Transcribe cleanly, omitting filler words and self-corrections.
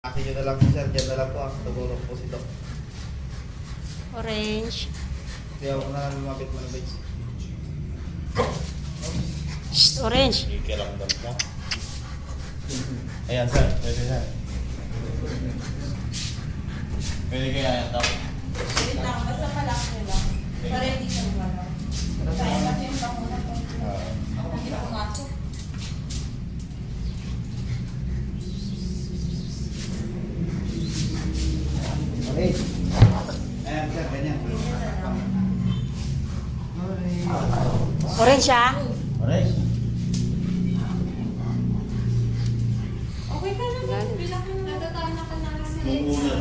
Akin nyo na lang po sir, dyan na lang po ah. Tugurok po si Doc. Orange. Kaya ako na lang lumapit mo ng base. Shh, orange. Ikiramdam ka. Ayan sir, pwede na. Pwede kaya yan Doc? Wait lang, basta malaki lang. Para hindi siya wala. Kaya kasi yung panguna po. Ako hindi pumasok. Okay. Ayan sir, ganyan. Orange ah. Orange. Okay ka na. Bilang natatawa na ka na kasi. Muna.